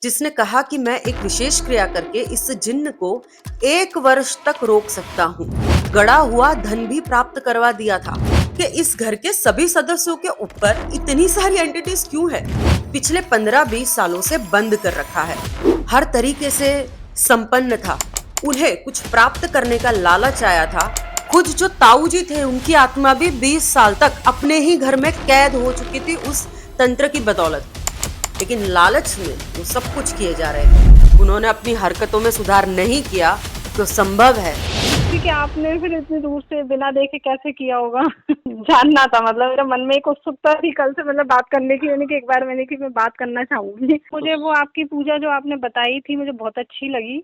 जिसने कहा कि मैं एक विशेष क्रिया करके इस जिन्न को 1 वर्ष तक रोक सकता हूँ। गड़ा हुआ धन भी प्राप्त करवा दिया था कि इस घर के सभी सदस्यों के ऊपर इतनी सारी एंटिटीज क्यों है। पिछले 15-20 सालों से बंद कर रखा है। हर तरीके से संपन्न था। उन्हें कुछ प्राप्त करने का लालच आया था। खुद जो ताऊ जी थे उनकी आत्मा भी 20 साल तक अपने ही घर में कैद हो चुकी थी उस तंत्र की बदौलत। लेकिन लालच में वो सब कुछ किए जा रहे थे। उन्होंने अपनी हरकतों में सुधार नहीं किया तो संभव है कि आपने फिर इतनी दूर से बिना देखे कैसे किया होगा। जानना था, मतलब मेरे मन में एक उत्सुकता थी कल से, मतलब बात करने की, यानी कि एक बार मैंने कि मैं बात करना चाहूंगी। मुझे वो आपकी पूजा जो आपने बताई थी मुझे बहुत अच्छी लगी।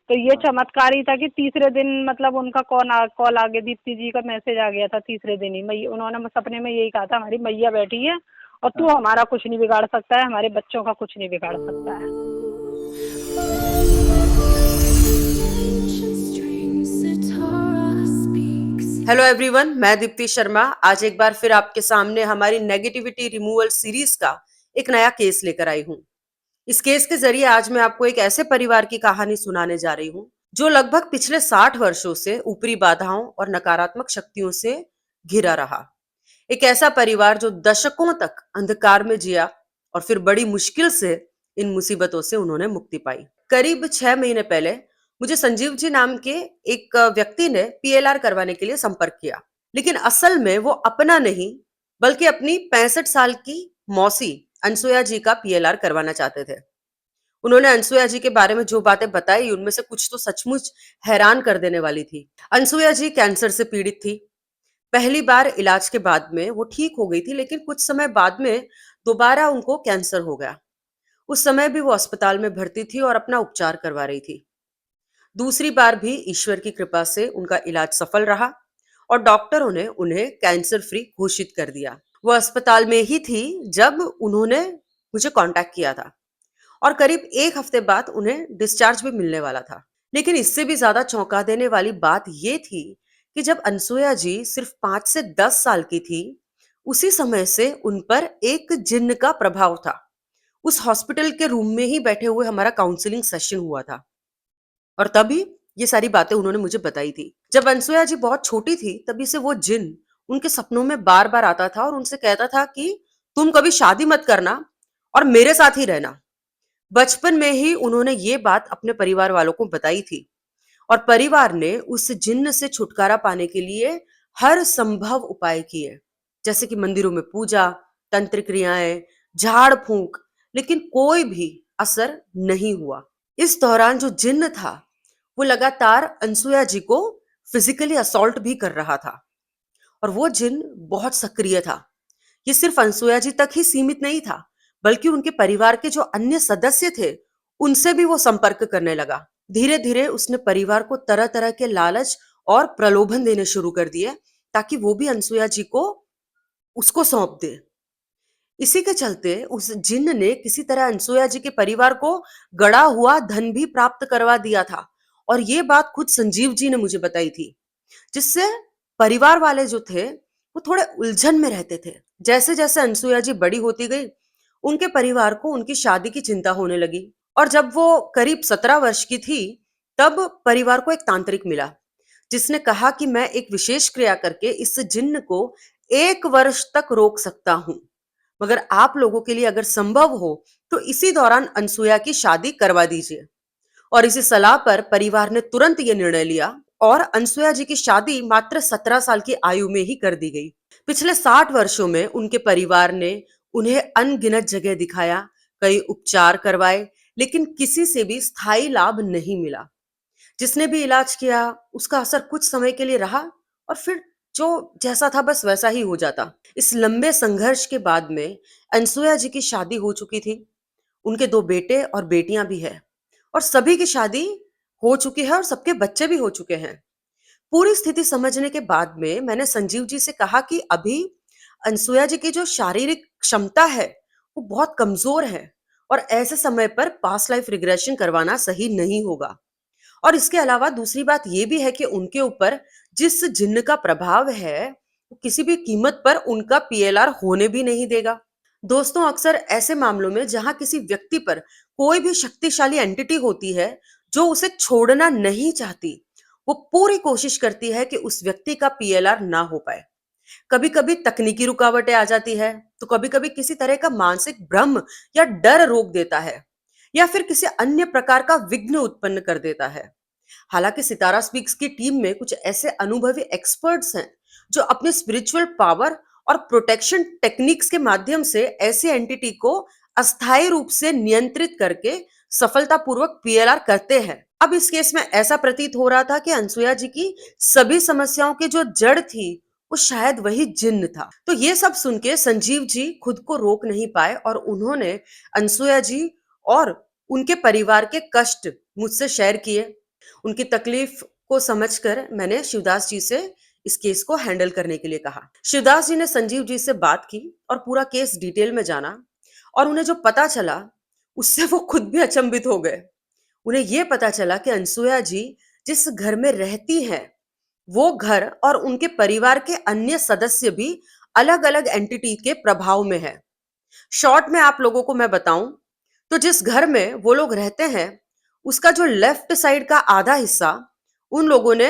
तो ये चमत्कार ही था कि तीसरे दिन मतलब उनका कॉल आ गया, दीप्ति जी का मैसेज आ गया था तीसरे दिन ही। मैया, उन्होंने सपने में यही कहा था, हमारी मैया बैठी है और तू हमारा कुछ नहीं बिगाड़ सकता है, हमारे बच्चों का कुछ नहीं बिगाड़ सकता है। हेलो एवरीवन, मैं दीप्ति शर्मा आज एक बार फिर आपके सामने हमारी नेगेटिविटी रिमूवल सीरीज का एक नया केस लेकर आई हूं। इस केस के जरिए आज मैं आपको एक ऐसे परिवार की कहानी सुनाने जा रही हूं जो लगभग पिछले 60 वर्षों से ऊपरी बाधाओं और नकारात्मक शक्तियों से घिरा रहा। एक ऐसा परिवार जो दशकों तक अंधकार में जिया और फिर बड़ी मुश्किल से इन मुसीबतों से उन्होंने मुक्ति पाई। करीब 6 महीने पहले मुझे संजीव जी नाम के एक व्यक्ति ने पीएलआर करवाने के लिए संपर्क किया, लेकिन असल में वो अपना नहीं बल्कि अपनी 65 साल की मौसी अनसुया जी का पीएलआर करवाना चाहते थे। उन्होंने अनसुया जी के बारे में जो बातें बताई उनमें से कुछ तो सचमुच हैरान कर देने वाली थी। अनसुया जी कैंसर से पीड़ित थी। पहली बार इलाज के बाद में वो ठीक हो गई थी, लेकिन कुछ समय बाद में दोबारा उनको कैंसर हो गया। उस समय भी वो अस्पताल में भर्ती थी और अपना उपचार करवा रही थी। दूसरी बार भी ईश्वर की कृपा से उनका इलाज सफल रहा और डॉक्टरों ने उन्हें कैंसर फ्री घोषित कर दिया। वो अस्पताल में ही थी जब उन्होंने मुझे कांटेक्ट किया था और करीब 1 हफ्ते बाद उन्हें डिस्चार्ज भी मिलने वाला था। लेकिन इससे भी ज्यादा चौंका देने वाली बात यह थी कि जब अनसुया जी सिर्फ 5 से 10 साल की थी, उसी समय से उन पर एक जिन्न का प्रभाव था। उस हॉस्पिटल के रूम में ही बैठे हुए हमारा काउंसलिंग सेशन हुआ था और तभी ये सारी बातें उन्होंने मुझे बताई थी। जब अनसुया जी बहुत छोटी थी तभी से वो जिन्न उनके सपनों में बार बार आता था और उनसे कहता था कि तुम कभी शादी मत करना और मेरे साथ ही रहना। बचपन में ही उन्होंने ये बात अपने परिवार वालों को बताई थी और परिवार ने उस जिन्न से छुटकारा पाने के लिए हर संभव उपाय किए, जैसे कि मंदिरों में पूजा, तंत्र क्रियाएं, झाड़ फूंक, लेकिन कोई भी असर नहीं हुआ। इस दौरान जो जिन्न था वो लगातार अनसुया जी को फिजिकली असॉल्ट भी कर रहा था और वो जिन्न बहुत सक्रिय था। ये सिर्फ अनसुया जी तक ही सीमित नहीं था, बल्कि उनके परिवार के जो अन्य सदस्य थे उनसे भी वो संपर्क करने लगा। धीरे धीरे उसने परिवार को तरह तरह के लालच और प्रलोभन देने शुरू कर दिए ताकि वो भी अनसुया जी को उसको सौंप दे। इसी के चलते उस जिन्न ने किसी तरह अनसुया जी के परिवार को गड़ा हुआ धन भी प्राप्त करवा दिया था और ये बात खुद संजीव जी ने मुझे बताई थी, जिससे परिवार वाले जो थे वो थोड़े उलझन में रहते थे। जैसे जैसे अनसुया जी बड़ी होती गई, उनके परिवार को उनकी शादी की चिंता होने लगी और जब वो करीब 17 वर्ष की थी तब परिवार को एक तांत्रिक मिला जिसने कहा कि मैं एक विशेष क्रिया करके इस जिन्न को 1 वर्ष तक रोक सकता हूं, मगर आप लोगों के लिए अगर संभव हो तो इसी दौरान अनसुया की शादी करवा दीजिए। और इसी सलाह पर परिवार ने तुरंत ये निर्णय लिया और अनसुया जी की शादी मात्र 17 साल की आयु में ही कर दी गई। पिछले 60 वर्षों में उनके परिवार ने उन्हें अनगिनत जगह दिखाया, कई उपचार करवाए, लेकिन किसी से भी स्थायी लाभ नहीं मिला। जिसने भी इलाज किया उसका असर कुछ समय के लिए रहा और फिर जो जैसा था बस वैसा ही हो जाता। इस लंबे संघर्ष के बाद में अनसुया जी की शादी हो चुकी थी। उनके 2 बेटे और बेटियां भी है और सभी की शादी हो चुकी है और सबके बच्चे भी हो चुके हैं। पूरी स्थिति समझने के बाद में मैंने संजीव जी से कहा कि अभी अनसुया जी की जो शारीरिक क्षमता है वो बहुत कमजोर है और ऐसे समय पर पास्ट लाइफ रिग्रेशन करवाना सही नहीं होगा। और इसके अलावा दूसरी बात यह भी है कि उनके ऊपर जिस जिन्न का प्रभाव है वो किसी भी कीमत पर उनका पीएलआर होने भी नहीं देगा। दोस्तों, अक्सर ऐसे मामलों में जहां किसी व्यक्ति पर कोई भी शक्तिशाली एंटिटी होती है जो उसे छोड़ना नहीं चाहती, वो पूरी कोशिश करती है कि उस व्यक्ति का पीएलआर ना हो पाए। कभी कभी तकनीकी रुकावटें आ जाती है, तो कभी कभी किसी तरह का मानसिक भ्रम या डर रोक देता है, या फिर किसी अन्य प्रकार का विघ्न उत्पन्न कर देता है। हालांकि सितारा स्पीक्स की टीम में कुछ ऐसे अनुभवी एक्सपर्ट्स हैं जो अपने स्पिरिचुअल पावर और प्रोटेक्शन टेक्निक्स के माध्यम से ऐसी एंटिटी को अस्थायी रूप से नियंत्रित करके सफलतापूर्वक पीएलआर करते हैं। अब इस केस में ऐसा प्रतीत हो रहा था कि अनसुया जी की सभी समस्याओं की जो जड़ थी वो शायद वही जिन्न था। तो ये सब सुन के संजीव जी खुद को रोक नहीं पाए और उन्होंने अनसुया जी और उनके परिवार के कष्ट मुझसे शेयर किए। उनकी तकलीफ को समझकर मैंने शिवदास जी से इस केस को हैंडल करने के लिए कहा। शिवदास जी ने संजीव जी से बात की और पूरा केस डिटेल में जाना, और उन्हें जो पता चला उससे वो खुद भी अचंभित हो गए। उन्हें यह पता चला कि अनसुया जी जिस घर में रहती हैं, वो घर और उनके परिवार के अन्य सदस्य भी अलग अलग एंटिटी के प्रभाव में है। शॉर्ट में आप लोगों को मैं बताऊं, तो जिस घर में वो लोग रहते हैं उसका जो लेफ्ट साइड का आधा हिस्सा उन लोगों ने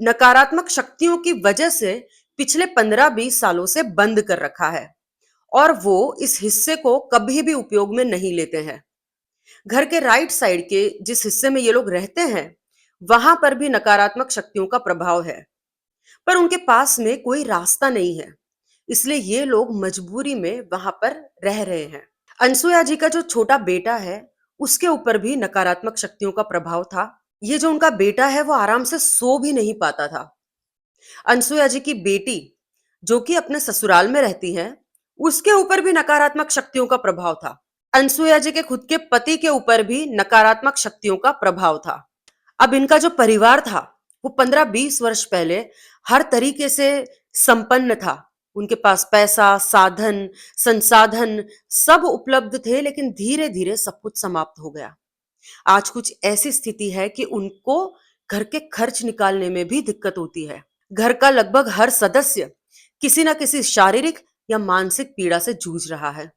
नकारात्मक शक्तियों की वजह से पिछले 15-20 सालों से बंद कर रखा है, और वो इस हिस्से को कभी भी उपयोग में नहीं लेते हैं। घर के राइट साइड के जिस हिस्से में ये लोग रहते हैं, वहां पर भी नकारात्मक शक्तियों का प्रभाव है, पर उनके पास में कोई रास्ता नहीं है, इसलिए ये लोग मजबूरी में वहां पर रह रहे हैं। अनसुया जी का जो छोटा बेटा है, उसके ऊपर भी नकारात्मक शक्तियों का प्रभाव था। ये जो उनका बेटा है वो आराम से सो भी नहीं पाता था। अनसुया जी की बेटी जो कि अपने ससुराल में रहती है, उसके ऊपर भी नकारात्मक शक्तियों का प्रभाव था। अनसुया जी के खुद के पति के ऊपर भी नकारात्मक शक्तियों का प्रभाव था। अब इनका जो परिवार था वो 15-20 वर्ष पहले हर तरीके से संपन्न था। उनके पास पैसा, साधन, संसाधन सब उपलब्ध थे, लेकिन धीरे धीरे सब कुछ समाप्त हो गया। आज कुछ ऐसी स्थिति है कि उनको घर के खर्च निकालने में भी दिक्कत होती है। घर का लगभग हर सदस्य किसी ना किसी शारीरिक या मानसिक पीड़ा से जूझ रहा है।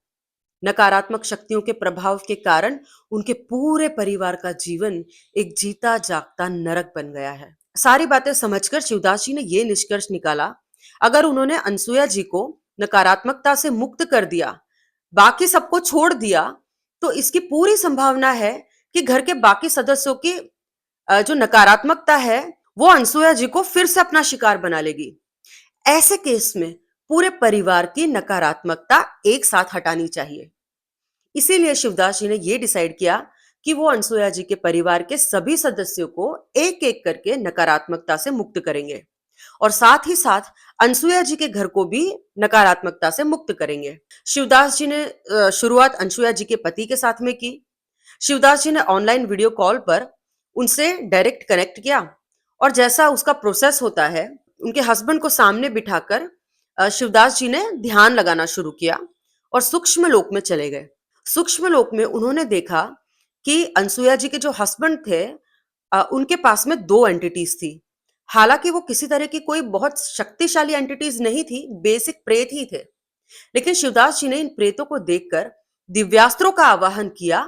नकारात्मक शक्तियों के प्रभाव के कारण उनके पूरे परिवार का जीवन एक जीता जागता नरक बन गया है। सारी बातें समझकर शिवदास जी ने यह निष्कर्ष निकाला, अगर उन्होंने अनसुया जी को नकारात्मकता से मुक्त कर दिया, बाकी सबको छोड़ दिया, तो इसकी पूरी संभावना है कि घर के बाकी सदस्यों की जो नकारात्मकता है वो अनसुया जी को फिर से अपना शिकार बना लेगी। ऐसे केस में पूरे परिवार की नकारात्मकता एक साथ हटानी चाहिए। इसीलिए शिवदास जी ने यह डिसाइड किया कि वो अनसुया जी के परिवार के सभी सदस्यों को एक एक करके नकारात्मकता से मुक्त करेंगे, और साथ ही साथ अनसुया जी के घर को भी नकारात्मकता से मुक्त करेंगे। शिवदास जी ने शुरुआत अनसुया जी के पति के साथ में की। शिवदास जी ने ऑनलाइन वीडियो कॉल पर उनसे डायरेक्ट कनेक्ट किया, और जैसा उसका प्रोसेस होता है, उनके हस्बैंड को सामने बिठाकर शिवदास जी ने ध्यान लगाना शुरू किया और सूक्ष्म लोक में चले गए। सूक्ष्म लोक में उन्होंने देखा कि अनसुया जी के जो हस्बैंड थे, उनके पास में 2 एंटिटीज थी। हालांकि वो किसी तरह की कोई बहुत शक्तिशाली एंटिटीज नहीं थी, बेसिक प्रेत ही थे। लेकिन शिवदास जी ने इन प्रेतों को देखकर दिव्यास्त्रों का आवाहन किया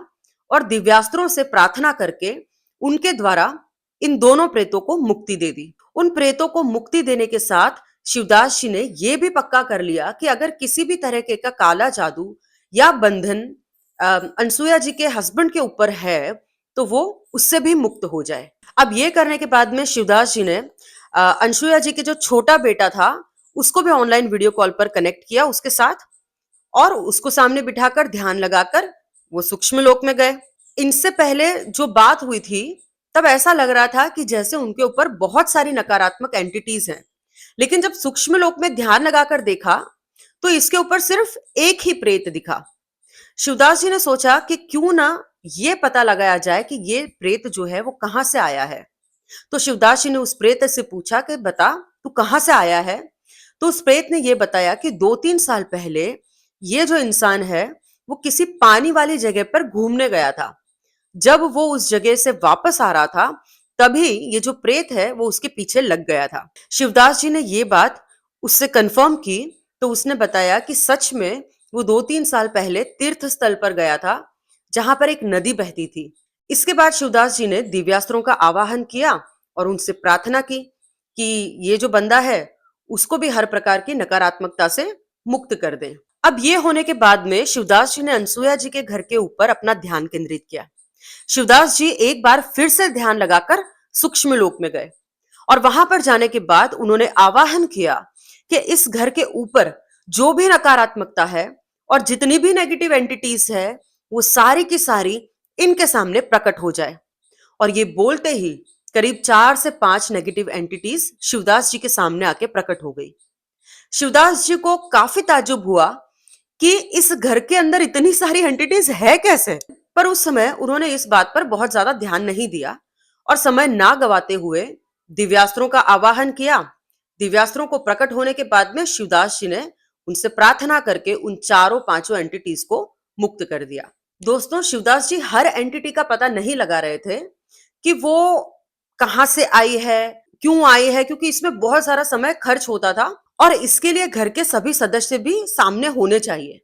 और दिव्यास्त्रों से प्रार्थना करके उनके द्वारा इन दोनों प्रेतों को मुक्ति दे दी। उन प्रेतों को मुक्ति देने के साथ शिवदास जी ने यह भी पक्का कर लिया कि अगर किसी भी तरह के का काला जादू या बंधन अनसुया जी के हस्बैंड के ऊपर है तो वो उससे भी मुक्त हो जाए। अब ये करने के बाद में शिवदास जी ने अनसुया जी के जो छोटा बेटा था उसको भी ऑनलाइन वीडियो कॉल पर कनेक्ट किया उसके साथ, और उसको सामने बिठाकर ध्यान लगाकर वो सूक्ष्म लोक में गए। इनसे पहले जो बात हुई थी तब ऐसा लग रहा था कि जैसे उनके ऊपर बहुत सारी नकारात्मक एंटिटीज हैं, लेकिन जब सूक्ष्म लोक में ध्यान लगाकर देखा तो इसके ऊपर सिर्फ एक ही प्रेत दिखा। शिवदास जी ने सोचा कि क्यों ना ये पता लगाया जाए कि ये प्रेत जो है वो कहां से आया है। तो शिवदास जी ने उस प्रेत से पूछा कि बता तू कहां से आया है। तो उस प्रेत ने यह बताया कि 2-3 साल पहले ये जो इंसान है वो किसी पानी वाली जगह पर घूमने गया था। जब वो उस जगह से वापस आ रहा था तभी ये जो प्रेत है वो उसके पीछे लग गया था। शिवदास जी ने ये बात उससे कंफर्म की तो उसने बताया कि सच में वो 2-3 साल पहले तीर्थ स्थल पर गया था, जहां पर एक नदी बहती थी। इसके बाद शिवदास जी ने दिव्यास्त्रों का आवाहन किया और उनसे प्रार्थना की कि ये जो बंदा है, उसको भी हर प्रकार की नकारात्मकता से मुक्त कर दें। अब ये होने के बाद में शिवदास जी ने अनसुया जी के घर के ऊपर अपना ध्यान केंद्रित किया। शिवदास जी एक बार फिर से ध्यान लगाकर सूक्ष्म लोक में गए और वहां पर जाने के बाद उन्होंने आवाहन किया कि इस घर के ऊपर जो भी नकारात्मकता है और जितनी भी नेगेटिव एंटिटीज है, वो सारी की सारी इनके सामने प्रकट हो जाए। और ये बोलते ही करीब 4 से 5 नेगेटिव एंटिटीज शिवदास जी के सामने आके प्रकट हो गई। शिवदास जी को काफी ताज्जुब हुआ कि इस घर के अंदर इतनी सारी एंटिटीज है कैसे। पर उस समय उन्होंने इस बात पर बहुत ज्यादा ध्यान नहीं दिया और समय ना गवाते हुए दिव्यास्त्रों का आवाहन किया। दिव्यास्त्रों को प्रकट होने के बाद में शिवदास जी ने उनसे प्रार्थना करके उन चारों पांचों एंटिटीज को मुक्त कर दिया। दोस्तों, शिवदास जी हर एंटिटी का पता नहीं लगा रहे थे कि वो कहां से आई है, क्यों आई है, क्योंकि इसमें बहुत सारा समय खर्च होता था और इसके लिए घर के सभी सदस्य भी सामने होने चाहिए।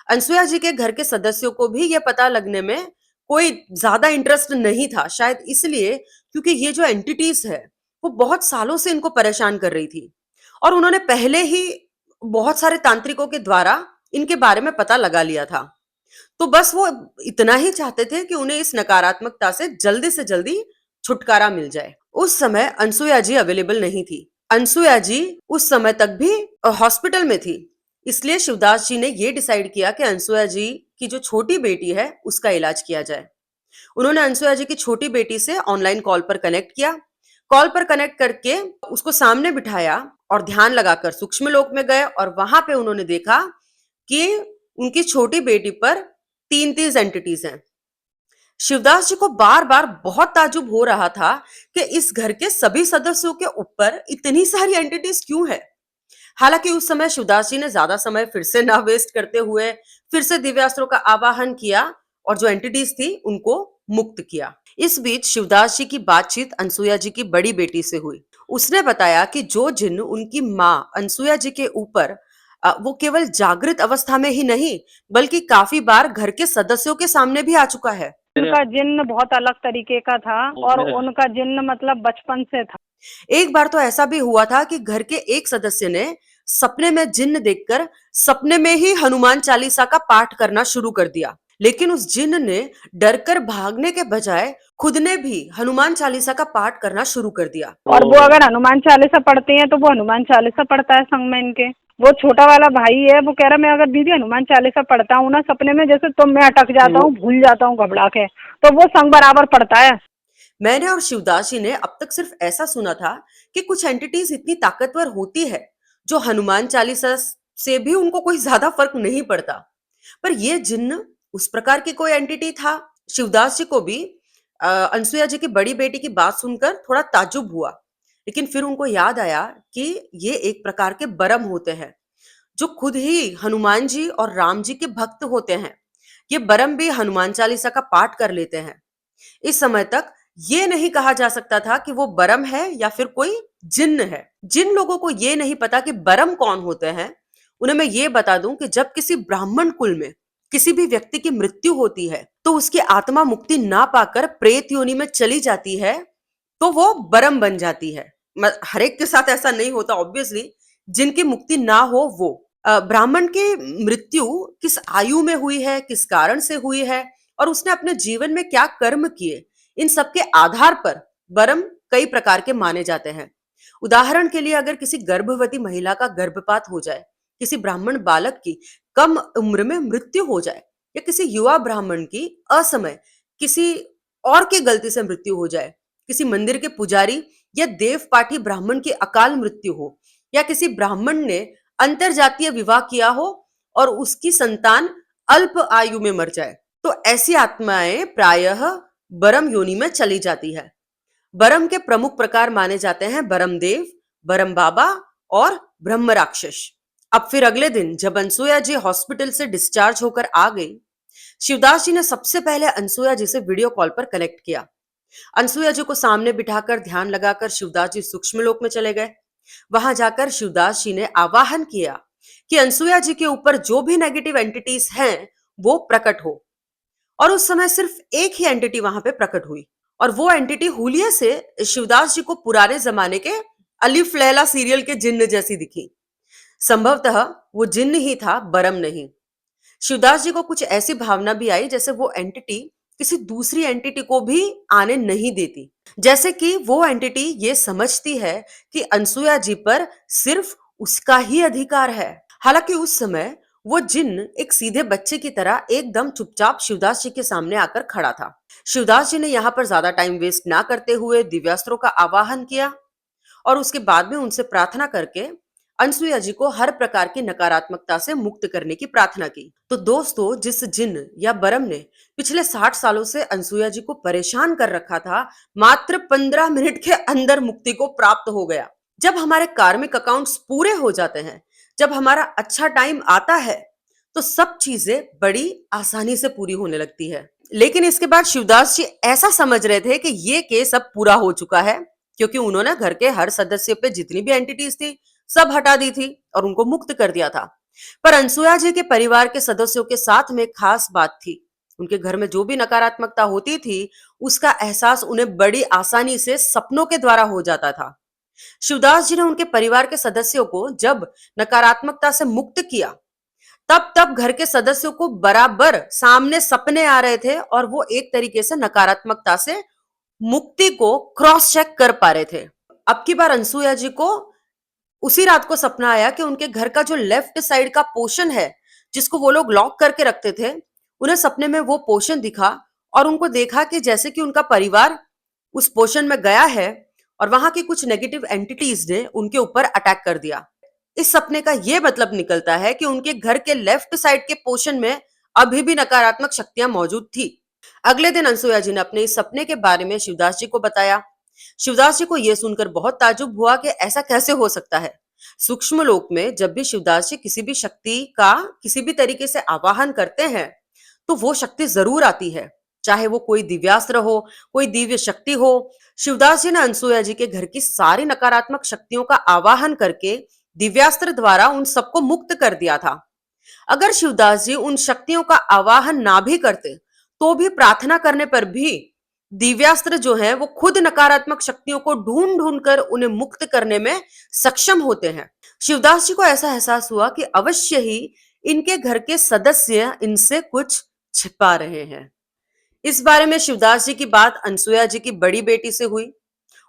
अनसुया जी के घर के सदस्यों को भी यह पता लगने में कोई ज्यादा इंटरेस्ट नहीं था, शायद इसलिए क्योंकि ये जो एंटिटीज है वो बहुत सालों से इनको परेशान कर रही थी और उन्होंने पहले ही बहुत सारे तांत्रिकों के द्वारा इनके बारे में पता लगा लिया था। तो बस वो इतना ही चाहते थे कि उन्हें इस नकारात्मकता से जल्दी छुटकारा मिल जाए। उस समय अनसुया जी अवेलेबल नहीं थी। अनसुया जी उस समय तक भी हॉस्पिटल में थी। इसलिए शिवदास जी ने यह डिसाइड किया कि अनसुया जी की जो छोटी बेटी है उसका इलाज किया जाए। उन्होंने अनसुया जी की छोटी बेटी से ऑनलाइन कॉल पर कनेक्ट किया। कॉल पर कनेक्ट करके उसको सामने बिठाया और ध्यान लगाकर सूक्ष्म लोक में गए और वहां पे उन्होंने देखा कि उनकी छोटी बेटी पर 3 एंटिटीज हैं। शिवदास जी को बार बार बहुत ताजुब हो रहा था कि इस घर के सभी सदस्यों के ऊपर इतनी सारी एंटिटीज क्यों है। हालांकि उस समय शिवदास जी ने ज्यादा समय फिर से ना वेस्ट करते हुए फिर से दिव्यास्त्रों का आवाहन किया और जो एंटिटीज थी उनको मुक्त किया। इस बीच शिवदास जी की बातचीत अनसुया जी की बड़ी बेटी से हुई। उसने बताया कि जो जिन्न उनकी माँ अनसुया जी के ऊपर वो केवल जागृत अवस्था में ही नहीं बल्कि काफी बार घर के सदस्यों के सामने भी आ चुका है। उनका जिन्न बहुत अलग तरीके का था और उनका जिन्न मतलब बचपन से था। एक बार तो ऐसा भी हुआ था कि घर के एक सदस्य ने सपने में जिन्न देखकर सपने में ही हनुमान चालीसा का पाठ करना शुरू कर दिया, लेकिन उस जिन्न ने डरकर भागने के बजाय खुद ने भी हनुमान चालीसा का पाठ करना शुरू कर दिया। और वो अगर हनुमान चालीसा पढ़ते हैं तो वो हनुमान चालीसा पढ़ता है संग में इनके। वो छोटा वाला भाई है, वो कह रहा मैं अगर दीदी हनुमान चालीसा पढ़ता हूँ ना सपने में, जैसे तो मैं अटक जाता हूँ, भूल जाता हूँ घबरा के, तो वो संग बराबर पढ़ता है। मैंने और शिवदास जी ने अब तक सिर्फ ऐसा सुना था कि कुछ एंटिटीज इतनी ताकतवर होती है जो हनुमान चालीसा से भी उनको कोई ज्यादा फर्क नहीं पड़ता, पर ये जिन्न उस प्रकार की कोई एंटिटी था। शिवदास जी को भी अनसुया जी की बड़ी बेटी की बात सुनकर थोड़ा ताज्जुब हुआ, लेकिन फिर उनको याद आया कि ये एक प्रकार के बरम होते हैं जो खुद ही हनुमान जी और राम जी के भक्त होते हैं। ये बरम भी हनुमान चालीसा का पाठ कर लेते हैं। इस समय तक ये नहीं कहा जा सकता था कि वो बरम है या फिर कोई जिन्न है। जिन लोगों को ये नहीं पता कि बरम कौन होते हैं, उन्हें मैं ये बता दूं कि जब किसी ब्राह्मण कुल में किसी भी व्यक्ति की मृत्यु होती है तो उसकी आत्मा मुक्ति ना पाकर प्रेत योनि में चली जाती है तो वो बरम बन जाती है। हर एक के साथ ऐसा नहीं होता ऑब्वियसली, जिनकी मुक्ति ना हो वो। ब्राह्मण की मृत्यु किस आयु में हुई है, किस कारण से हुई है और उसने अपने जीवन में क्या कर्म किए, इन सब के आधार पर बरम कई प्रकार के माने जाते हैं। उदाहरण के लिए अगर किसी गर्भवती महिला का गर्भपात हो जाए, किसी ब्राह्मण बालक की कम उम्र में मृत्यु हो जाए या किसी युवा ब्राह्मण की असमय किसी और की गलती से मृत्यु हो जाए, किसी मंदिर के पुजारी या देव पाठी ब्राह्मण की अकाल मृत्यु हो या किसी ब्राह्मण ने अंतर जातीय विवाह किया हो और उसकी संतान अल्प आयु में मर जाए, तो ऐसी आत्माएं प्रायः बरम योनि में चली जाती है। बरम के प्रमुख प्रकार माने जाते हैं बरम देव, बरम बाबा और ब्रह्म राक्षस। अब फिर अगले दिन जब अनसुया जी हॉस्पिटल से डिस्चार्ज होकर आ गई, शिवदास जी ने सबसे पहले अनसुया जी से वीडियो कॉल पर कनेक्ट किया। अनसुया जी को सामने बिठाकर ध्यान लगाकर शिवदास जी सूक्ष्म लोक में चले गए। वहां जाकर शिवदास जी ने आवाहन किया कि अनसुया जी के ऊपर जो भी नेगेटिव एंटिटीज हैं वो प्रकट हो। और उस समय सिर्फ एक ही एंटिटी वहां पे प्रकट हुई, और वो एंटिटी हुलिया से शिवदास जी को पुराने जमाने के अलिफ लैला सीरियल के जिन्न जैसी दिखी। संभवतः वो जिन्न ही था, बरम नहीं। शिवदास जी को कुछ ऐसी भावना भी आई जैसे वो एंटिटी किसी दूसरी एंटिटी को भी आने नहीं देती, जैसे कि वो एंटिटी ये समझती है कि अनसुया जी पर सिर्फ उसका ही अधिकार है। हालांकि उस समय वो जिन्न एक सीधे बच्चे की तरह एकदम चुपचाप शिवदास जी के सामने आकर खड़ा था। शिवदास जी ने यहाँ पर ज्यादा टाइम वेस्ट ना करते हुए दिव्यास्त्रों का आवाहन किया और उसके बाद में उनसे प्रार्थना करके अनसुईया जी को हर प्रकार की नकारात्मकता से मुक्त करने की प्रार्थना की। तो दोस्तों, जिस जिन्न या बरम ने पिछले 60 सालों से अनसुईया जी को परेशान कर रखा था, मात्र 15 मिनट के अंदर मुक्ति को प्राप्त हो गया। जब हमारे कार्मिक अकाउंट्स पूरे हो जाते हैं, जब हमारा अच्छा टाइम आता है, तो सब चीजें बड़ी आसानी से पूरी होने लगती है। लेकिन इसके बाद शिवदास जी ऐसा समझ रहे थे कि ये केस अब पूरा हो चुका है, क्योंकि उन्होंने घर के हर सदस्य पे जितनी भी एंटिटीज थी सब हटा दी थी और उनको मुक्त कर दिया था। पर अनसुया जी के परिवार के सदस्यों के साथ में खास बात थी। उनके घर में जो भी नकारात्मकता होती थी, उसका एहसास उन्हें बड़ी आसानी से सपनों के द्वारा हो जाता था। शिवदास जी ने उनके परिवार के सदस्यों को जब नकारात्मकता से मुक्त किया, तब तब घर के सदस्यों को बराबर सामने सपने आ रहे थे और वो एक तरीके से नकारात्मकता से मुक्ति को क्रॉस चेक कर पा रहे थे। अब की बार अनसुया जी को उसी रात को सपना आया कि उनके घर का जो लेफ्ट साइड का पोर्शन है, जिसको वो लोग लॉक करके रखते थे, उन्हें सपने में वो पोर्शन दिखा और उनको देखा कि जैसे कि उनका परिवार उस पोर्शन में गया है और वहां की कुछ नेगेटिव एंटिटीज ने उनके ऊपर अटैक कर दिया। इस सपने का यह मतलब निकलता है कि उनके घर के लेफ्ट साइड के पोर्शन में अभी भी नकारात्मक शक्तियां मौजूद थी। अगले दिन अनसुया जी ने अपने इस सपने के बारे में शिवदास जी को बताया। शिवदास जी को यह सुनकर बहुत ताज्जुब हुआ कि ऐसा कैसे हो सकता है। सूक्ष्म लोक में जब भी शिवदास जी किसी भी शक्ति का किसी भी तरीके से आवाहन करते हैं, तो वो शक्ति जरूर आती है, चाहे वो कोई दिव्यास्त्र हो, कोई दिव्य शक्ति हो। शिवदास जी ने अनसुया जी के घर की सारी नकारात्मक शक्तियों का आवाहन करके दिव्यास्त्र द्वारा उन सबको मुक्त कर दिया था। अगर शिवदास जी उन शक्तियों का आवाहन ना भी करते, तो भी प्रार्थना करने पर भी दिव्यास्त्र जो है वो खुद नकारात्मक शक्तियों को ढूंढ ढूंढ कर उन्हें मुक्त करने में सक्षम होते हैं। शिवदास जी को ऐसा एहसास हुआ कि अवश्य ही इनके घर के सदस्य इनसे कुछ छिपा रहे हैं। इस बारे में शिवदास जी की बात अनसुया जी की बड़ी बेटी से हुई।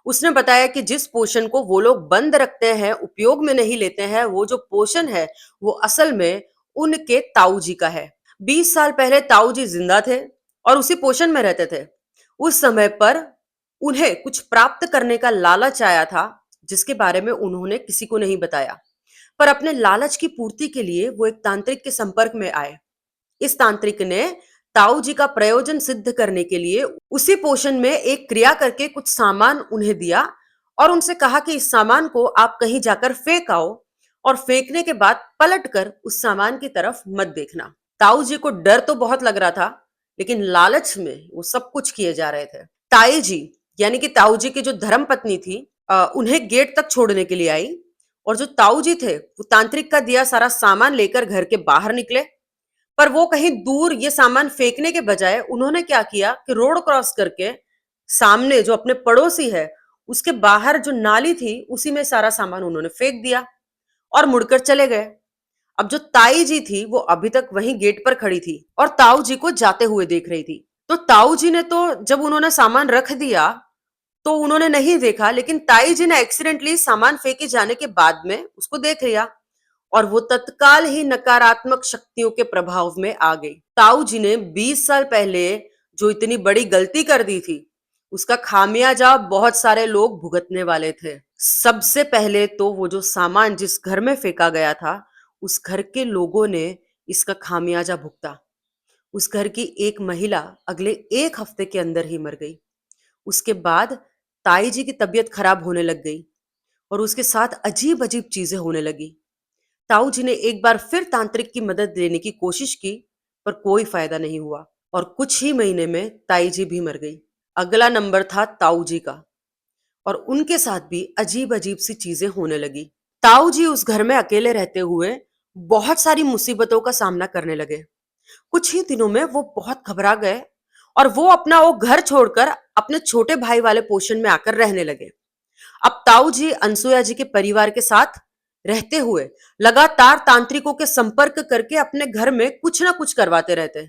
उसने बताया कि जिस पोषण को वो लोग बंद रखते हैं, उपयोग में नहीं लेते हैं, वो जो पोषण है वो असल में उनके ताऊ जी का है। 20 साल पहले ताऊ जी जिंदा थे और उसी पोषण में रहते थे। उस समय पर उन्हें कुछ प्राप्त करने का लालच आया था, जिसके बारे में उन्होंने किसी को नहीं बताया। पर अपने लालच की पूर्ति के लिए वो एक तांत्रिक के संपर्क में आए। इस तांत्रिक ने ताऊ जी का प्रयोजन सिद्ध करने के लिए उसी पोषण में एक क्रिया करके कुछ सामान उन्हें दिया और उनसे कहा कि इस सामान को आप कहीं जाकर फेंक आओ और फेंकने के बाद पलट कर उस सामान की तरफ मत देखना। ताऊ जी को डर तो बहुत लग रहा था, लेकिन लालच में वो सब कुछ किए जा रहे थे। ताई जी यानी कि ताऊ जी की जो धर्म पत्नी थी, उन्हें गेट तक छोड़ने के लिए आई और जो ताऊ जी थे वो तांत्रिक का दिया सारा सामान लेकर घर के बाहर निकले। पर वो कहीं दूर ये सामान फेंकने के बजाय उन्होंने क्या किया कि रोड क्रॉस करके सामने जो अपने पड़ोसी है उसके बाहर जो नाली थी उसी में सारा सामान उन्होंने फेंक दिया और मुड़कर चले गए। अब जो ताई जी थी वो अभी तक वहीं गेट पर खड़ी थी और ताऊ जी को जाते हुए देख रही थी। तो ताऊ जी ने तो जब उन्होंने सामान रख दिया तो उन्होंने नहीं देखा, लेकिन ताई जी ने एक्सीडेंटली सामान फेंके जाने के बाद में उसको देख लिया और वो तत्काल ही नकारात्मक शक्तियों के प्रभाव में आ गई। ताऊ जी ने 20 साल पहले जो इतनी बड़ी गलती कर दी थी, उसका खामियाजा बहुत सारे लोग भुगतने वाले थे। सबसे पहले तो वो जो सामान जिस घर में फेंका गया था, उस घर के लोगों ने इसका खामियाजा भुगता। उस घर की एक महिला अगले 1 हफ्ते के अंदर ही मर गई। उसके बाद ताई जी की तबीयत खराब होने लग गई और उसके साथ अजीब अजीब चीजें होने लगी। ताऊ जी ने एक बार फिर तांत्रिक की मदद लेने की कोशिश की, पर कोई फायदा नहीं हुआ और कुछ ही महीने में ताई जी भी मर गई। अगला नंबर था ताऊ जी का और उनके साथ भी अजीब अजीब सी चीजें होने लगी। ताऊ जी उस घर में अकेले रहते हुए बहुत सारी मुसीबतों का सामना करने लगे। कुछ ही दिनों में वो बहुत घबरा गए और वो घर छोड़कर अपने छोटे भाई वाले पोर्शन में आकर रहने लगे। अब ताऊ जी अनसुया जी के परिवार के साथ रहते हुए लगातार तांत्रिकों के संपर्क करके अपने घर में कुछ ना कुछ करवाते रहते,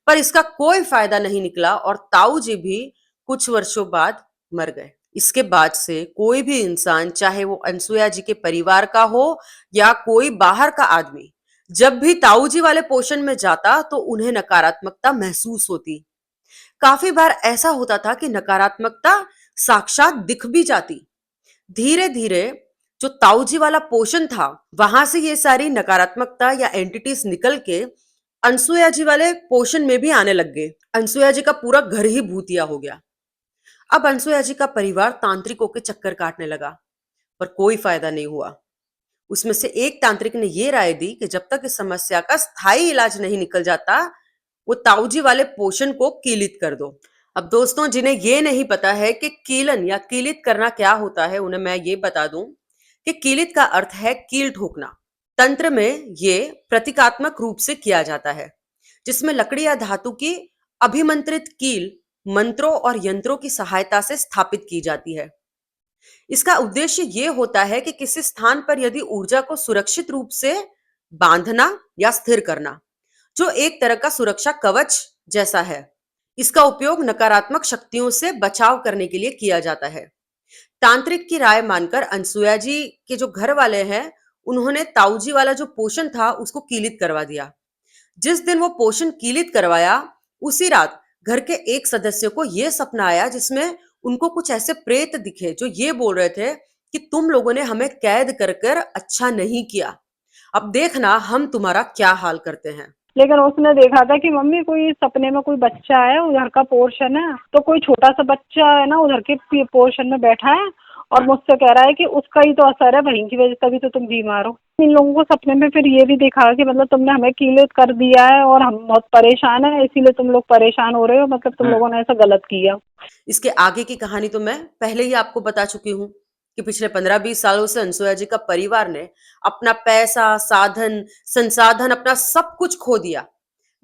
पर इसका कोई फायदा नहीं निकला और ताऊ जी भी कुछ वर्षों बाद मर गए। इसके बाद से कोई भी इंसान, चाहे वो अनसुया जी के परिवार का हो या कोई बाहर का आदमी, जब भी ताऊ जी वाले पोर्शन में जाता तो उन्हें नकारात्मकता महसूस होती। काफी बार ऐसा होता था कि नकारात्मकता साक्षात दिख भी जाती। धीरे धीरे जो ताऊजी वाला पोर्शन था, वहां से ये सारी नकारात्मकता या एंटिटीज निकल के अनसुया जी वाले पोर्शन में भी आने लग गए। अनसुया जी का पूरा घर ही भूतिया हो गया। अब अनसुया जी का परिवार तांत्रिकों के चक्कर काटने लगा, पर कोई फायदा नहीं हुआ। उसमें से एक तांत्रिक ने यह राय दी कि जब तक इस समस्या का स्थायी इलाज नहीं निकल जाता, वो ताऊजी वाले पोषण को कीलित कर दो। अब दोस्तों, जिन्हें ये नहीं पता है कि कीलन या कीलित करना क्या होता है, उन्हें मैं ये बता दूं कि कीलित का अर्थ है कील ठोकना। तंत्र में ये प्रतीकात्मक रूप से किया जाता है, जिसमें लकड़ी या धातु की अभिमंत्रित कील मंत्रों और यंत्रों की सहायता से स्थापित की जाती है। इसका उद्देश्य यह होता है कि किसी स्थान पर यदि ऊर्जा को सुरक्षित रूप से बांधना या स्थिर करना, जो एक तरह का सुरक्षा कवच जैसा है। इसका उपयोग नकारात्मक शक्तियों से बचाव करने के लिए किया जाता है। तांत्रिक की राय मानकर अनसुया जी के जो घर वाले हैं, उन्होंने ताऊजी वाला जो पोषण था उसको कीलित करवा दिया। जिस दिन वो पोषण कीलित करवाया, उसी रात घर के एक सदस्य को यह सपना आया जिसमें उनको कुछ ऐसे प्रेत दिखे जो ये बोल रहे थे कि तुम लोगों ने हमें कैद कर कर अच्छा नहीं किया, अब देखना हम तुम्हारा क्या हाल करते हैं। लेकिन उसने देखा था कि मम्मी कोई सपने में कोई बच्चा है, उधर का पोर्शन है, तो कोई छोटा सा बच्चा है ना उधर के पोर्शन में बैठा है और मुझसे कह रहा है कि उसका ही तो असर है, वहीं की वजह से तभी तो तुम बीमार हो। इन लोगों को सपने में फिर ये भी देखा कि मतलब तुमने हमें कीलित कर दिया है और हम बहुत परेशान है, इसीलिए तुम लोग परेशान हो रहे हो, मतलब तुम लोगों ने ऐसा गलत किया। इसके आगे की कहानी तो मैं पहले ही आपको बता चुकी हूँ कि पिछले 15-20 सालों से अनसुया जी का परिवार ने अपना पैसा, साधन, संसाधन, अपना सब कुछ खो दिया।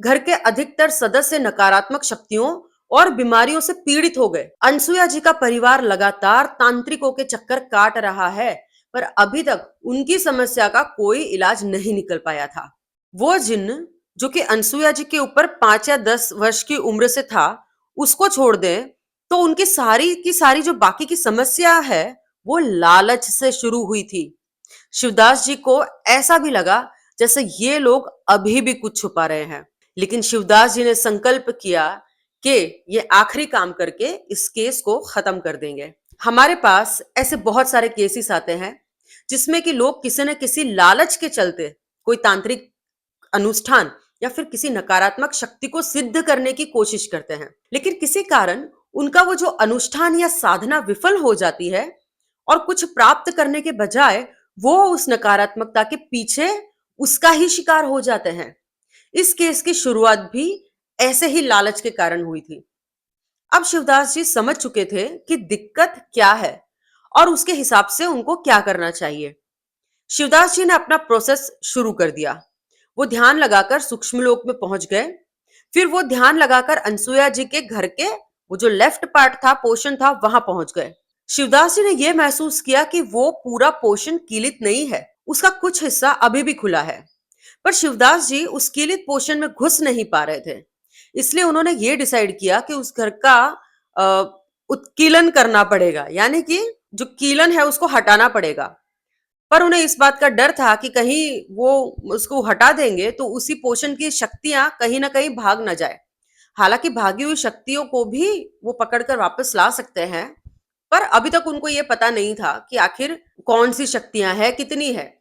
घर के अधिकतर सदस्य नकारात्मक शक्तियों और बीमारियों से पीड़ित हो गए। अनसुया जी का परिवार लगातार तांत्रिकों के चक्कर काट रहा है, पर अभी तक उनकी समस्या का कोई इलाज नहीं निकल पाया था। वो जिन्न जो कि अनसुया जी के ऊपर 5 या 10 वर्ष की उम्र से था, उसको छोड़ दें तो उनकी सारी की सारी जो बाकी की समस्या है, वो लालच से शुरू हुई थी। शिवदास जी को ऐसा भी लगा जैसे ये लोग अभी भी कुछ छुपा रहे हैं, लेकिन शिवदास जी ने संकल्प किया कि ये आखिरी काम करके इस केस को खत्म कर देंगे। हमारे पास ऐसे बहुत सारे केसेस आते हैं जिसमें कि लोग किसी न किसी लालच के चलते कोई तांत्रिक अनुष्ठान या फिर किसी नकारात्मक शक्ति को सिद्ध करने की कोशिश करते हैं, लेकिन किसी कारण उनका वो जो अनुष्ठान या साधना विफल हो जाती है और कुछ प्राप्त करने के बजाय वो उस नकारात्मकता के पीछे उसका ही शिकार हो जाते हैं। इस केस की शुरुआत भी ऐसे ही लालच के कारण हुई थी। अब शिवदास जी समझ चुके थे कि दिक्कत क्या है और उसके हिसाब से उनको क्या करना चाहिए। शिवदास जी ने अपना प्रोसेस शुरू कर दिया। वो ध्यान लगाकर सूक्ष्म लोक में पहुंच गए। फिर वो ध्यान लगाकर अनसुया जी के घर के वो जो लेफ्ट पार्ट था, पोर्शन था, वहां पहुंच गए। शिवदास जी ने यह महसूस किया कि वो पूरा पोर्शन कीलित नहीं है, उसका कुछ हिस्सा अभी भी खुला है। पर शिवदास जी उस कीलित पोर्शन में घुस नहीं पा रहे थे, इसलिए उन्होंने ये डिसाइड किया कि उस घर का उत्कीलन करना पड़ेगा, यानी कि जो कीलन है उसको हटाना पड़ेगा। पर उन्हें इस बात का डर था कि कहीं वो उसको हटा देंगे तो उसी पोषण की शक्तियां कहीं ना कहीं भाग ना जाए। हालांकि भागी हुई शक्तियों को भी वो पकड़कर वापस ला सकते हैं, पर अभी तक उनको ये पता नहीं था कि आखिर कौन सी शक्तियां हैं, कितनी है।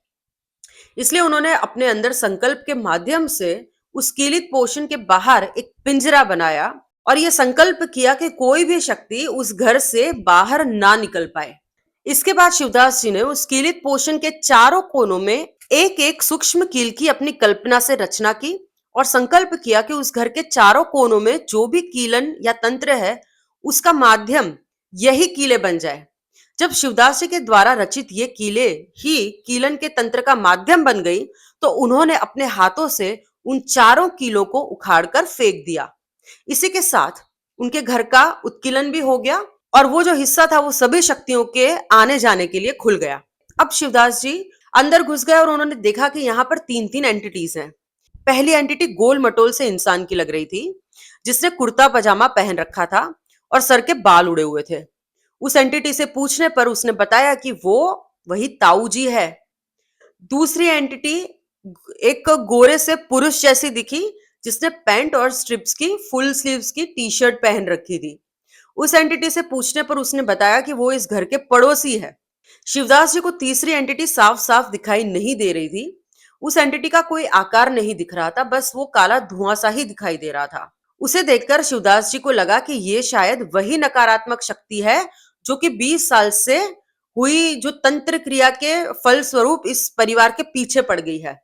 इसलिए उन्होंने अपने अंदर संकल्प के माध्यम से उस कीलित पोषण के बाहर एक पिंजरा बनाया और यह संकल्प किया कि कोई भी शक्ति उस घर से बाहर ना निकल पाए। इसके बाद शिवदास जी ने उस कीलित पोषण के चारों कोनों में एक एक सूक्ष्म कील की अपनी कल्पना से रचना की और संकल्प किया कि उस घर के चारों कोनों में जो भी कीलन या तंत्र है, उसका माध्यम यही कीले बन जाए, जब शिवदास जी के द्वारा रचित ये कीले ही कीलन के तंत्र का माध्यम बन गई, तो उन्होंने अपने हाथों से उन चारों कीलों को उखाड़कर फेंक दिया। इसी के साथ उनके घर का उत्कीलन भी हो गया और वो जो हिस्सा था वो सभी शक्तियों के आने जाने के लिए खुल गया। अब शिवदास जी अंदर घुस गए और उन्होंने देखा कि यहाँ पर तीन तीन एंटिटीज हैं। पहली एंटिटी गोल मटोल से इंसान की लग रही थी, जिसने कुर्ता पजामा पहन रखा था और सर के बाल उड़े हुए थे। उस एंटिटी से पूछने पर उसने बताया कि वो वही ताऊ जी है। दूसरी एंटिटी एक गोरे से पुरुष जैसी दिखी, जिसने पैंट और स्ट्रिप्स की फुल स्लीव्स की टी शर्ट पहन रखी थी। उस एंटिटी से पूछने पर उसने बताया कि वो इस घर के पड़ोसी है। शिवदास जी को तीसरी एंटिटी साफ साफ दिखाई नहीं दे रही थी। उस एंटिटी का कोई आकार नहीं दिख रहा था, बस वो काला धुआं सा ही दिखाई दे रहा था। उसे देखकर शिवदास जी को लगा कि ये शायद वही नकारात्मक शक्ति है जो कि 20 साल से हुई जो तंत्र क्रिया के फलस्वरूप इस परिवार के पीछे पड़ गई है।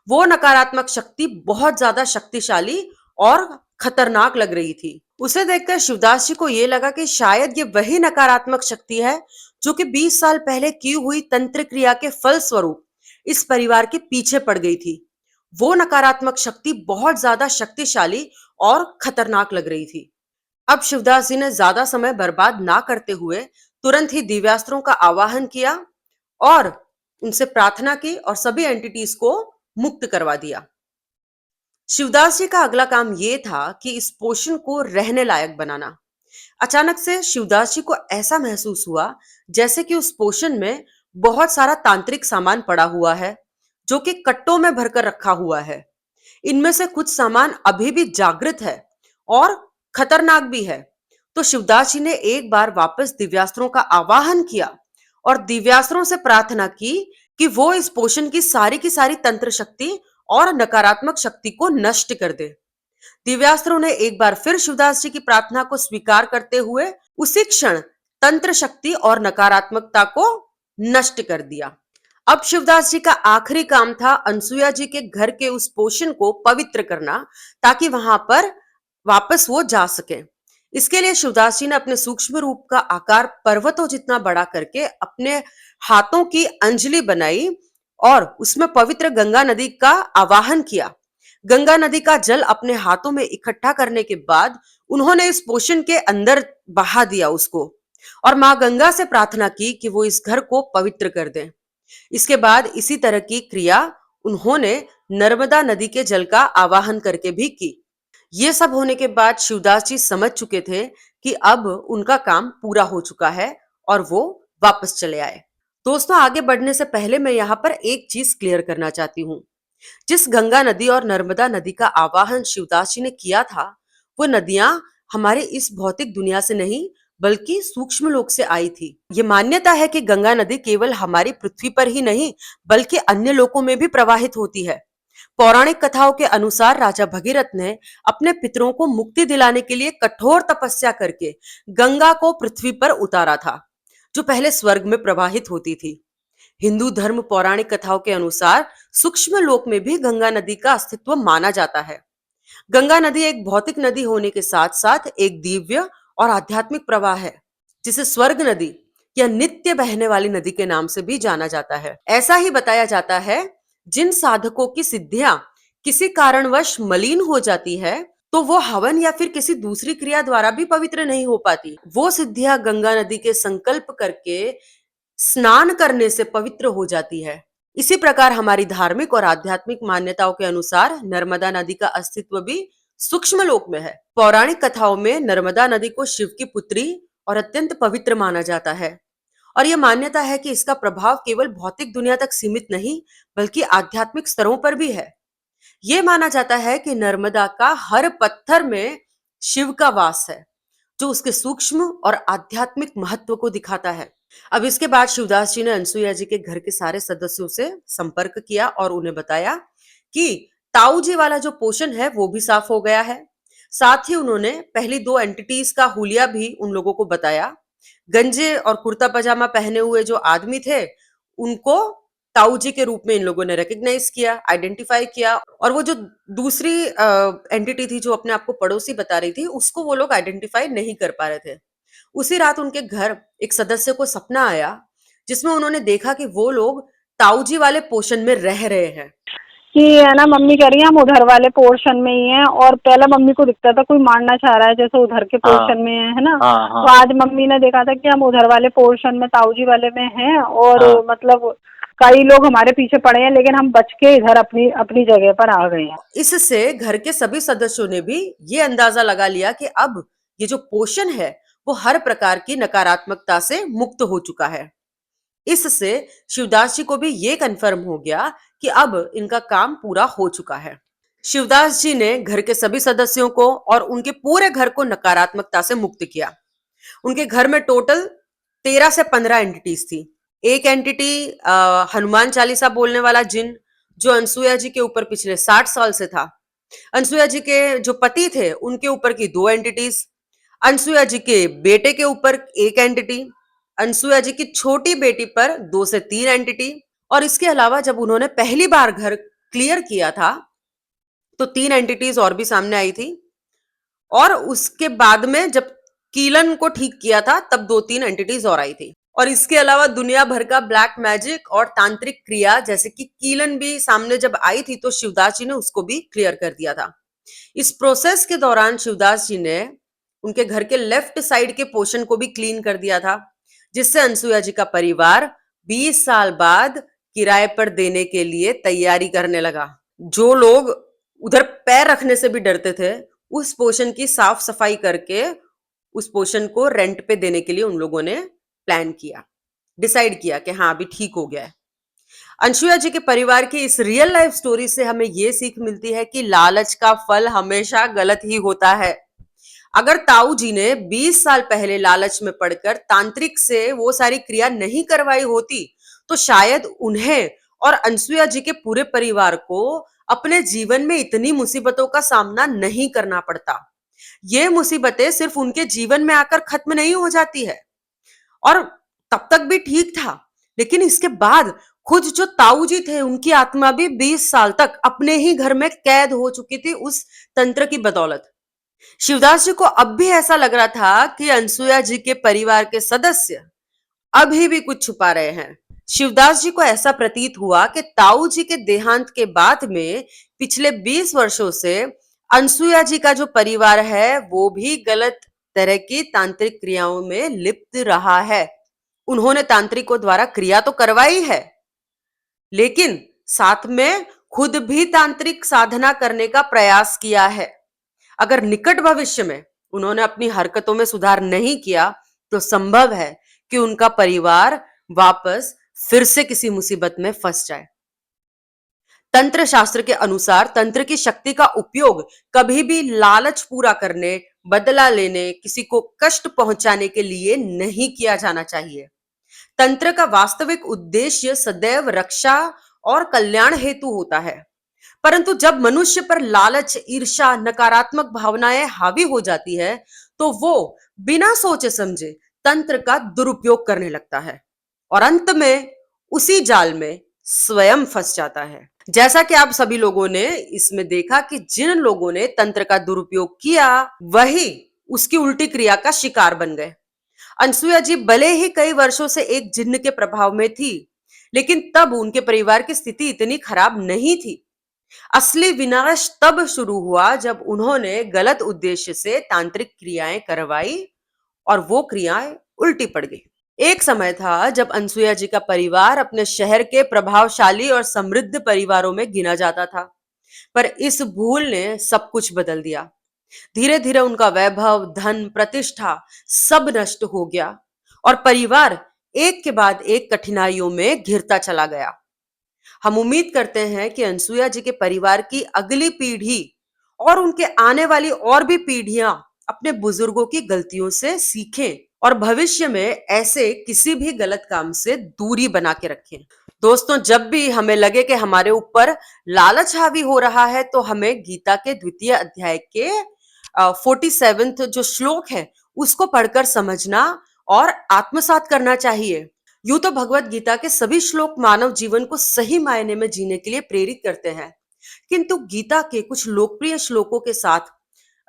वो नकारात्मक शक्ति बहुत ज्यादा शक्तिशाली और खतरनाक लग रही थी। उसे देखकर शिवदास जी को यह लगा कि शायद ये वही नकारात्मक शक्ति है जो कि 20 साल पहले की हुई तंत्र क्रिया के फलस्वरूप इस परिवार के पीछे पड़ गई थी। वो नकारात्मक शक्ति बहुत ज्यादा शक्तिशाली और खतरनाक लग रही थी। अब शिवदास जी ने ज्यादा समय बर्बाद ना करते हुए तुरंत ही दिव्यास्त्रों का आवाहन किया और उनसे प्रार्थना की और सभी एंटिटीज को मुक्त करवा दिया। शिवदास जी का अगला काम यह था कि इस पोषण को रहने लायक बनाना। अचानक से शिवदास जी को ऐसा महसूस हुआ जैसे कि उस पोषण में बहुत सारा तांत्रिक सामान पड़ा हुआ है, जो कि कट्टों में भरकर रखा हुआ है। इनमें से कुछ सामान अभी भी जागृत है और खतरनाक भी है। तो शिवदास जी ने एक बार वापस दिव्यास्त्रों का आवाहन किया और दिव्यास्त्रों से प्रार्थना की कि वो इस पोषण की सारी तंत्र शक्ति और नकारात्मक शक्ति को नष्ट कर दे। दिव्यास्त्रों ने एक बार फिर शिवदास जी की प्रार्थना को स्वीकार करते हुए उसी क्षण तंत्र शक्ति और नकारात्मकता को नष्ट कर दिया। अब शिवदास जी का आखिरी काम था अनसुया जी के घर के उस पोषण को पवित्र करना, ताकि वहां पर वापस वो जा सके। इसके लिए शिवदास जी ने अपने सूक्ष्म रूप का आकार पर्वतों जितना बड़ा करके अपने हाथों की अंजलि बनाई और उसमें पवित्र गंगा नदी का आवाहन किया। गंगा नदी का जल अपने हाथों में इकट्ठा करने के बाद उन्होंने इस पोषण के अंदर बहा दिया उसको और मां गंगा से प्रार्थना की कि वो इस घर को पवित्र कर दें। इसके बाद इसी तरह की क्रिया उन्होंने नर्मदा नदी के जल का आवाहन करके भी की। ये सब होने के बाद शिवदास जी समझ चुके थे कि अब उनका काम पूरा हो चुका है और वो वापस चले आए। दोस्तों, आगे बढ़ने से पहले मैं यहाँ पर एक चीज क्लियर करना चाहती हूँ। जिस गंगा नदी और नर्मदा नदी का आवाहन शिवदास जी ने किया था, वो नदियां हमारे इस भौतिक दुनिया से नहीं बल्कि सूक्ष्म लोक से आई थी। ये मान्यता है कि गंगा नदी केवल हमारी पृथ्वी पर ही नहीं बल्कि अन्य लोकों में भी प्रवाहित होती है। पौराणिक कथाओं के अनुसार राजा भगीरथ ने अपने पितरों को मुक्ति दिलाने के लिए कठोर तपस्या करके गंगा को पृथ्वी पर उतारा था, जो पहले स्वर्ग में प्रवाहित होती थी। हिंदू धर्म पौराणिक कथाओं के अनुसार सूक्ष्म लोक में भी गंगा नदी का अस्तित्व माना जाता है। गंगा नदी एक भौतिक नदी होने के साथ साथ एक दिव्य और आध्यात्मिक प्रवाह है, जिसे स्वर्ग नदी या नित्य बहने वाली नदी के नाम से भी जाना जाता है। ऐसा ही बताया जाता है, जिन साधकों की सिद्धियां किसी कारणवश मलिन हो जाती है, तो वो हवन या फिर किसी दूसरी क्रिया द्वारा भी पवित्र नहीं हो पाती। वो सिद्धियां गंगा नदी के संकल्प करके स्नान करने से पवित्र हो जाती है। इसी प्रकार हमारी धार्मिक और आध्यात्मिक मान्यताओं के अनुसार नर्मदा नदी का अस्तित्व भी सूक्ष्म लोक में है। पौराणिक कथाओं में नर्मदा नदी को शिव की पुत्री और अत्यंत पवित्र माना जाता है और यह मान्यता है कि इसका प्रभाव केवल भौतिक दुनिया तक सीमित नहीं बल्कि आध्यात्मिक स्तरों पर भी है। यह माना जाता है कि नर्मदा का हर पत्थर में शिव का वास है, जो उसके सूक्ष्म और आध्यात्मिक महत्व को दिखाता है। अब इसके बाद शिवदास जी ने अनसुईया जी के घर के सारे सदस्यों से संपर्क किया और उन्हें बताया कि ताऊ जी वाला जो पोषण है वो भी साफ हो गया है। साथ ही उन्होंने पहली दो एंटिटीज का हुलिया भी उन लोगों को बताया। गंजे और कुर्ता पजामा पहने हुए जो आदमी थे, उनको ताऊ जी के रूप में इन लोगों ने रिकॉग्नाइज किया, आइडेंटिफाई किया, और वो जो दूसरी एंटिटी थी जो अपने आप को पड़ोसी बता रही थी, उसको वो लोग आइडेंटिफाई नहीं कर पा रहे थे। उसी रात उनके घर एक सदस्य को सपना आया जिसमें उन्होंने देखा कि वो लोग ताऊजी वाले पोर्शन में रह रहे हैं। कि है ना, मम्मी कह रही है हम उधर वाले पोर्शन में ही हैं, और पहले मम्मी को दिखता था कोई मारना चाह रहा है जैसे उधर के हाँ पोर्शन में है ना। हाँ हाँ तो आज मम्मी ने देखा था कि हम उधर वाले पोर्शन में ताऊजी वाले में हैं, और हाँ। मतलब कई लोग हमारे पीछे पड़े हैं, लेकिन हम बच के इधर अपनी अपनी जगह पर आ गए हैं। इससे घर के सभी सदस्यों ने भी ये अंदाजा लगा लिया कि अब ये जो पोषण है वो हर प्रकार की नकारात्मकता से मुक्त हो चुका है। इससे शिवदास जी को भी ये कंफर्म हो गया कि अब इनका काम पूरा हो चुका है। शिवदास जी ने घर के सभी सदस्यों को और उनके पूरे घर को नकारात्मकता से मुक्त किया। उनके घर में टोटल 13 से 15 एंटिटीज थी। एक एंटिटी हनुमान चालीसा बोलने वाला जिन, जो अनसुया जी के ऊपर पिछले 60 साल से था। अनसुया जी के जो पति थे उनके ऊपर की 2 एंटिटीज, अनसुया जी के बेटे के ऊपर एक एंटिटी, अनसुया जी की छोटी बेटी पर 2 से 3 एंटिटी, और इसके अलावा जब उन्होंने पहली बार घर क्लियर किया था तो 3 एंटिटीज और भी सामने आई थी, और उसके बाद में जब कीलन को ठीक किया था तब 2-3 एंटिटीज और आई थी। और इसके अलावा दुनिया भर का ब्लैक मैजिक और तांत्रिक क्रिया जैसे कि कीलन भी सामने जब आई थी तो शिवदास जी ने उसको भी क्लियर कर दिया था। इस प्रोसेस के दौरान शिवदास जी ने उनके घर के लेफ्ट साइड के पोर्शन को भी क्लीन कर दिया था, जिससे अनसुया जी का परिवार 20 साल बाद किराए पर देने के लिए तैयारी करने लगा। जो लोग उधर पैर रखने से भी डरते थे, उस पोर्शन की साफ सफाई करके उस पोर्शन को रेंट पे देने के लिए उन लोगों ने प्लान किया, डिसाइड किया कि हाँ अभी ठीक हो गया है। अंशुया जी के परिवार की इस रियल लाइफ स्टोरी से हमें यह सीख मिलती है कि लालच का फल हमेशा गलत ही होता है। अगर ताऊ जी ने 20 साल पहले लालच में पड़कर तांत्रिक से वो सारी क्रिया नहीं करवाई होती तो शायद उन्हें और अनसुया जी के पूरे परिवार को अपने जीवन में इतनी मुसीबतों का सामना नहीं करना पड़ता। ये मुसीबतें सिर्फ उनके जीवन में आकर खत्म नहीं हो जाती है, और तब तक भी ठीक था, लेकिन इसके बाद खुद जो ताऊ जी थे उनकी आत्मा भी 20 साल तक अपने ही घर में कैद हो चुकी थी उस तंत्र की बदौलत। शिवदास जी को अब भी ऐसा लग रहा था कि अनसुया जी के परिवार के सदस्य अभी भी कुछ छुपा रहे हैं। शिवदास जी को ऐसा प्रतीत हुआ कि ताऊ जी के देहांत के बाद में पिछले 20 वर्षों से अनसुया जी का जो परिवार है वो भी गलत तरह की तांत्रिक क्रियाओं में लिप्त रहा है। उन्होंने तांत्रिकों द्वारा क्रिया तो करवाई है, लेकिन साथ में खुद भी तांत्रिक साधना करने का प्रयास किया है। अगर निकट भविष्य में उन्होंने अपनी हरकतों में सुधार नहीं किया तो संभव है कि उनका परिवार वापस फिर से किसी मुसीबत में फंस जाए। तंत्र शास्त्र के अनुसार तंत्र की शक्ति का उपयोग कभी भी लालच पूरा करने, बदला लेने, किसी को कष्ट पहुंचाने के लिए नहीं किया जाना चाहिए। तंत्र का वास्तविक उद्देश्य सदैव रक्षा और कल्याण हेतु होता है, परंतु जब मनुष्य पर लालच, ईर्ष्या, नकारात्मक भावनाएं हावी हो जाती है तो वो बिना सोचे समझे तंत्र का दुरुपयोग करने लगता है और अंत में उसी जाल में स्वयं फंस जाता है। जैसा कि आप सभी लोगों ने इसमें देखा कि जिन लोगों ने तंत्र का दुरुपयोग किया वही उसकी उल्टी क्रिया का शिकार बन गए। अनसुया जी भले ही कई वर्षों से एक जिन्न के प्रभाव में थी, लेकिन तब उनके परिवार की स्थिति इतनी खराब नहीं थी। असली विनाश तब शुरू हुआ जब उन्होंने गलत उद्देश्य से तांत्रिक क्रियाएं करवाई और वो क्रियाएं उल्टी पड़ गई। एक समय था जब अनसुया जी का परिवार अपने शहर के प्रभावशाली और समृद्ध परिवारों में गिना जाता था, पर इस भूल ने सब कुछ बदल दिया। धीरे धीरे उनका वैभव, धन, प्रतिष्ठा सब नष्ट हो गया और परिवार एक के बाद एक कठिनाइयों में घिरता चला गया। हम उम्मीद करते हैं कि अनसुया जी के परिवार की अगली पीढ़ी और उनके आने वाली और भी पीढ़ियां अपने बुजुर्गों की गलतियों से सीखें और भविष्य में ऐसे किसी भी गलत काम से दूरी बना के रखें। दोस्तों, जब भी हमें लगे कि हमारे ऊपर लालच हावी हो रहा है तो हमें गीता के 2वें अध्याय के 47 जो श्लोक है उसको पढ़कर समझना और आत्मसात करना चाहिए। यूं तो भगवत गीता के सभी श्लोक मानव जीवन को सही मायने में जीने के लिए प्रेरित करते हैं, किंतु गीता के कुछ लोकप्रिय श्लोकों के साथ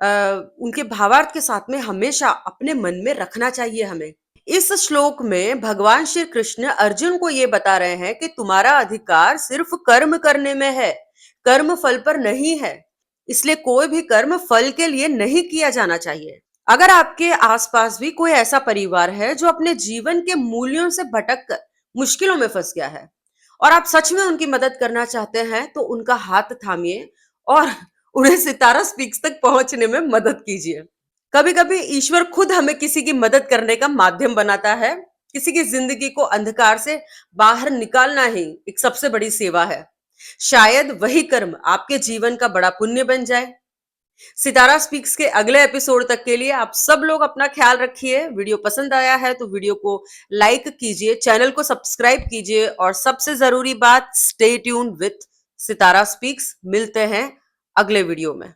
उनके भावार्थ के साथ में हमेशा अपने मन में रखना चाहिए हमें। इस श्लोक में भगवान श्री कृष्ण अर्जुन को ये बता रहे हैं कि तुम्हारा अधिकार सिर्फ कर्म करने में है, कर्म फल पर नहीं है। इसलिए कोई भी कर्म फल के लिए नहीं किया जाना चाहिए। अगर आपके आसपास भी कोई ऐसा परिवार है जो अपने जीवन के मूल्यों से भटक कर मुश्किलों में फंस गया है और आप सच में उनकी मदद करना चाहते हैं, तो उनका हाथ थामिए और उन्हें सितारा स्पीक्स तक पहुंचने में मदद कीजिए। कभी कभी ईश्वर खुद हमें किसी की मदद करने का माध्यम बनाता है। किसी की जिंदगी को अंधकार से बाहर निकालना ही एक सबसे बड़ी सेवा है। शायद वही कर्म आपके जीवन का बड़ा पुण्य बन जाए। सितारा स्पीक्स के अगले एपिसोड तक के लिए आप सब लोग अपना ख्याल रखिए। वीडियो पसंद आया है तो वीडियो को लाइक कीजिए, चैनल को सब्सक्राइब कीजिए और सबसे जरूरी बात, stay tune with Sitara speaks. मिलते हैं अगले वीडियो में।